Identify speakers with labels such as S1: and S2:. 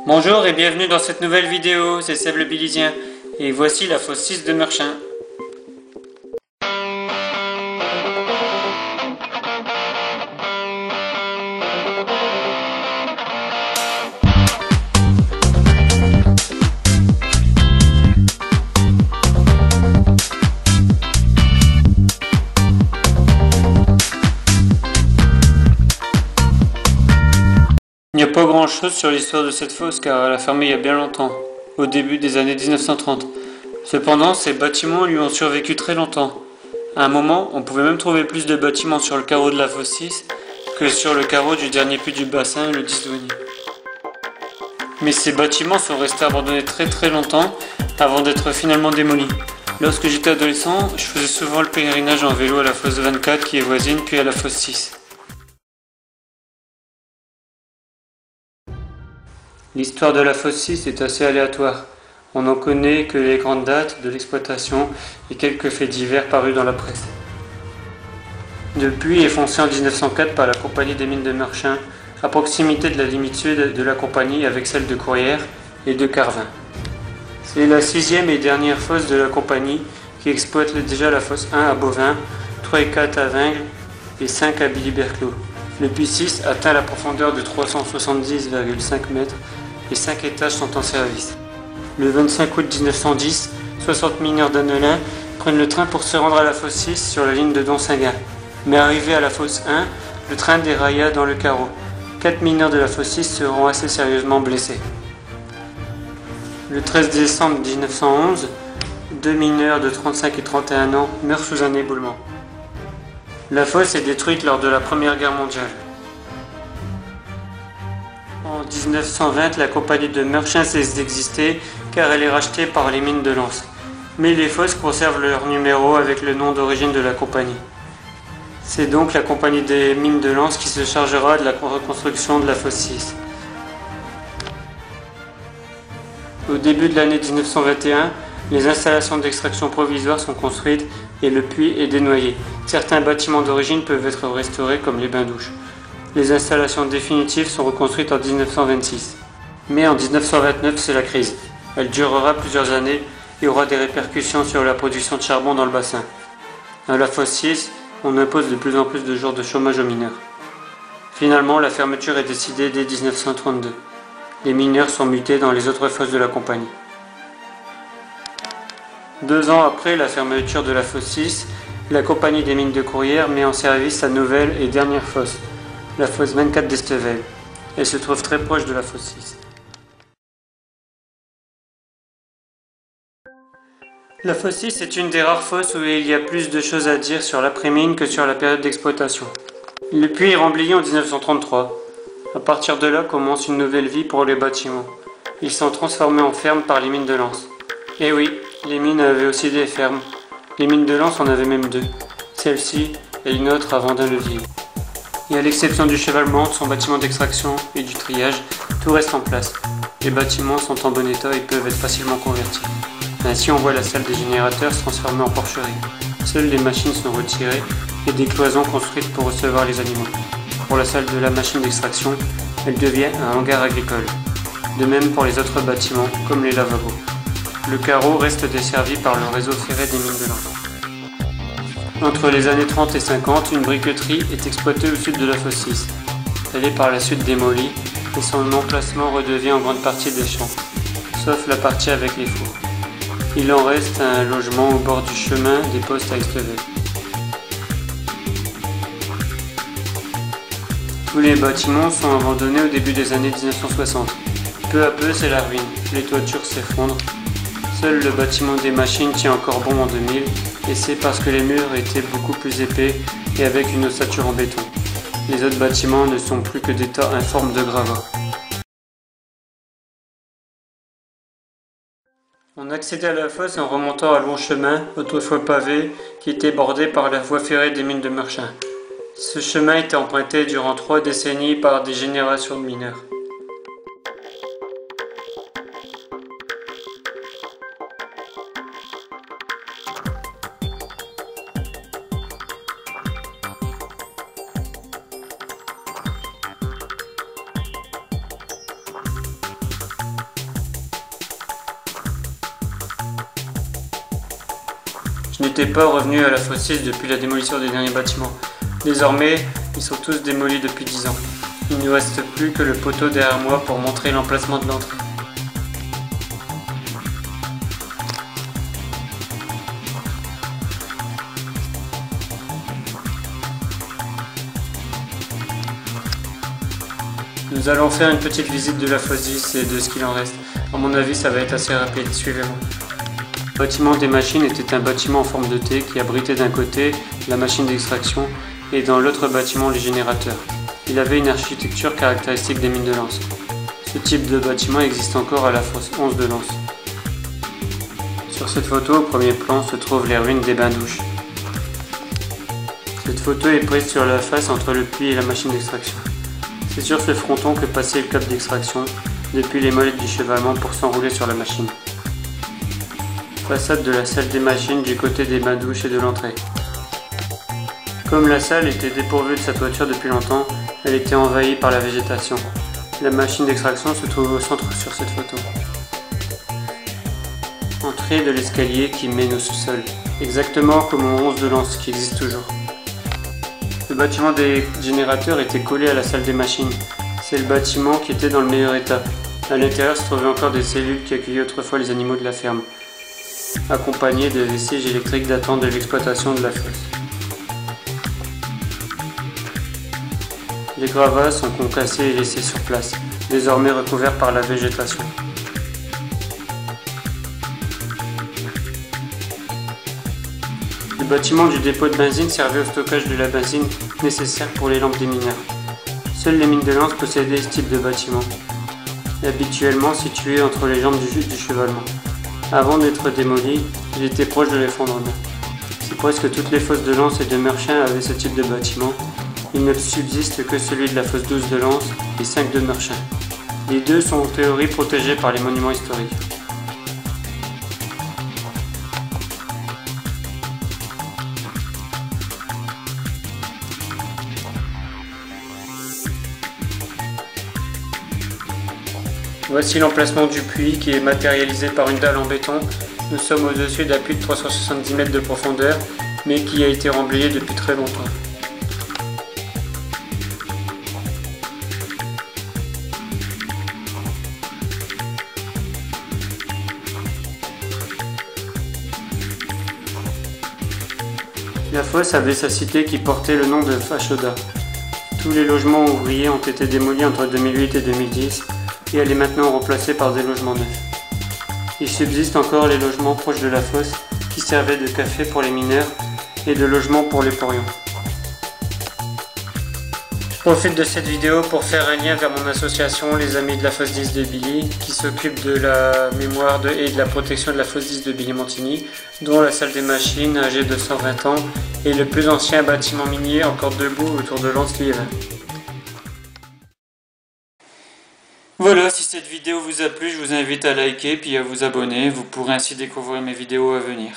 S1: Bonjour et bienvenue dans cette nouvelle vidéo, c'est Seb le Bilizien et voici la fosse 6 de Meurchin. Il n'y a pas grand chose sur l'histoire de cette fosse car elle a fermé il y a bien longtemps, au début des années 1930. Cependant, ces bâtiments lui ont survécu très longtemps. À un moment, on pouvait même trouver plus de bâtiments sur le carreau de la fosse 6 que sur le carreau du dernier puits du bassin, le 10 douanier. Mais ces bâtiments sont restés abandonnés très longtemps avant d'être finalement démolis. Lorsque j'étais adolescent, je faisais souvent le pèlerinage en vélo à la fosse 24 qui est voisine, puis à la fosse 6. L'histoire de la fosse 6 est assez aléatoire. On n'en connaît que les grandes dates de l'exploitation et quelques faits divers parus dans la presse. Le puits est foncé en 1904 par la compagnie des mines de Meurchin, à proximité de la limite sud de la compagnie avec celle de Courrières et de Carvin. C'est la 6e et dernière fosse de la compagnie qui exploite déjà la fosse 1 à Bovin, 3 et 4 à Vingles et 5 à Billy-Berclos. Le puits 6 atteint la profondeur de 370,5 mètres et 5 étages sont en service. Le 25 août 1910, 60 mineurs d'Annelin prennent le train pour se rendre à la fosse 6 sur la ligne de Donsinguin. Mais arrivé à la fosse 1, le train dérailla dans le carreau. 4 mineurs de la fosse 6 seront assez sérieusement blessés. Le 13 décembre 1911, 2 mineurs de 35 et 31 ans meurent sous un éboulement. La fosse est détruite lors de la Première Guerre mondiale. En 1920, la compagnie de Meurchin cesse d'exister car elle est rachetée par les mines de Lens. Mais les fosses conservent leur numéro avec le nom d'origine de la compagnie. C'est donc la compagnie des mines de Lens qui se chargera de la reconstruction de la fosse 6. Au début de l'année 1921, les installations d'extraction provisoire sont construites et le puits est dénoyé. Certains bâtiments d'origine peuvent être restaurés comme les bains-douches. Les installations définitives sont reconstruites en 1926. Mais en 1929, c'est la crise. Elle durera plusieurs années et aura des répercussions sur la production de charbon dans le bassin. À la fosse 6, on impose de plus en plus de jours de chômage aux mineurs. Finalement, la fermeture est décidée dès 1932. Les mineurs sont mutés dans les autres fosses de la compagnie. 2 ans après la fermeture de la fosse 6, la compagnie des mines de Courrières met en service sa nouvelle et dernière fosse, la fosse 24 d'Estevel. Elle se trouve très proche de la fosse 6. La fosse 6 est une des rares fosses où il y a plus de choses à dire sur l'après-mine que sur la période d'exploitation. Le puits est remblayé en 1933. À partir de là commence une nouvelle vie pour les bâtiments. Ils sont transformés en fermes par les mines de Lens. Et oui, les mines avaient aussi des fermes. Les mines de Lens en avaient même 2. Celle-ci et une autre à Vendin-le-Vieil. Et à l'exception du chevalement, de son bâtiment d'extraction et du triage, tout reste en place. Les bâtiments sont en bon état et peuvent être facilement convertis. Ainsi, on voit la salle des générateurs se transformer en porcherie. Seules les machines sont retirées et des cloisons construites pour recevoir les animaux. Pour la salle de la machine d'extraction, elle devient un hangar agricole. De même pour les autres bâtiments, comme les lavabos. Le carreau reste desservi par le réseau ferré des mines de Lens. Entre les années 30 et 50, une briqueterie est exploitée au sud de la fosse 6. Elle est par la suite démolie et son emplacement redevient en grande partie des champs, sauf la partie avec les fours. Il en reste un logement au bord du chemin des postes à Estevel. Tous les bâtiments sont abandonnés au début des années 1960. Peu à peu, c'est la ruine. Les toitures s'effondrent. Seul le bâtiment des machines tient encore bon en 2000, et c'est parce que les murs étaient beaucoup plus épais et avec une ossature en béton. Les autres bâtiments ne sont plus que des tas informes de gravats. On accédait à la fosse en remontant un long chemin, autrefois pavé, qui était bordé par la voie ferrée des mines de Meurchin. Ce chemin était emprunté durant 3 décennies par des générations de mineurs. Je n'étais pas revenu à la fosse 6 depuis la démolition des derniers bâtiments. Désormais, ils sont tous démolis depuis 10 ans. Il ne reste plus que le poteau derrière moi pour montrer l'emplacement de l'entrée. Nous allons faire une petite visite de la fosse 10 et de ce qu'il en reste. À mon avis, ça va être assez rapide, suivez-moi. Le bâtiment des machines était un bâtiment en forme de T qui abritait d'un côté la machine d'extraction et dans l'autre bâtiment les générateurs. Il avait une architecture caractéristique des mines de Lens. Ce type de bâtiment existe encore à la fosse 11 de Lens. Sur cette photo, au premier plan, se trouvent les ruines des bains-douches. Cette photo est prise sur la face entre le puits et la machine d'extraction. C'est sur ce fronton que passait le câble d'extraction depuis les molettes du chevalement pour s'enrouler sur la machine. Façade de la salle des machines du côté des bains-douches et de l'entrée. Comme la salle était dépourvue de sa toiture depuis longtemps, elle était envahie par la végétation. La machine d'extraction se trouve au centre sur cette photo. Entrée de l'escalier qui mène au sous-sol, exactement comme au 11 de Lens qui existe toujours. Le bâtiment des générateurs était collé à la salle des machines. C'est le bâtiment qui était dans le meilleur état. À l'intérieur se trouvaient encore des cellules qui accueillaient autrefois les animaux de la ferme, accompagnés de vestiges électriques datant de l'exploitation de la fosse. Les gravats sont concassés et laissés sur place, désormais recouverts par la végétation. Le bâtiment du dépôt de benzine servait au stockage de la benzine nécessaire pour les lampes des mineurs. Seules les mines de Lens possédaient ce type de bâtiment, habituellement situé entre les jambes du chevalement. Avant d'être démoli, il était proche de l'effondrement. Si presque toutes les fosses de Lens et de Meurchin avaient ce type de bâtiment, il ne subsiste que celui de la fosse 12 de Lens et 5 de Meurchin. Les deux sont en théorie protégés par les monuments historiques. Voici l'emplacement du puits qui est matérialisé par une dalle en béton. Nous sommes au-dessus d'un puits de 370 mètres de profondeur, mais qui a été remblayé depuis très longtemps. La fosse avait sa cité qui portait le nom de Fachoda. Tous les logements ouvriers ont été démolis entre 2008 et 2010 et elle est maintenant remplacée par des logements neufs. Il subsiste encore les logements proches de la fosse qui servaient de café pour les mineurs et de logement pour les porions. Je profite de cette vidéo pour faire un lien vers mon association Les Amis de la fosse 10 de Billy qui s'occupe de la mémoire et de la protection de la fosse 10 de Billy-Montigny, dont la salle des machines âgée de 120 ans est le plus ancien bâtiment minier encore debout autour de Lens-Liévin. Voilà, si cette vidéo vous a plu, je vous invite à liker puis à vous abonner. Vous pourrez ainsi découvrir mes vidéos à venir.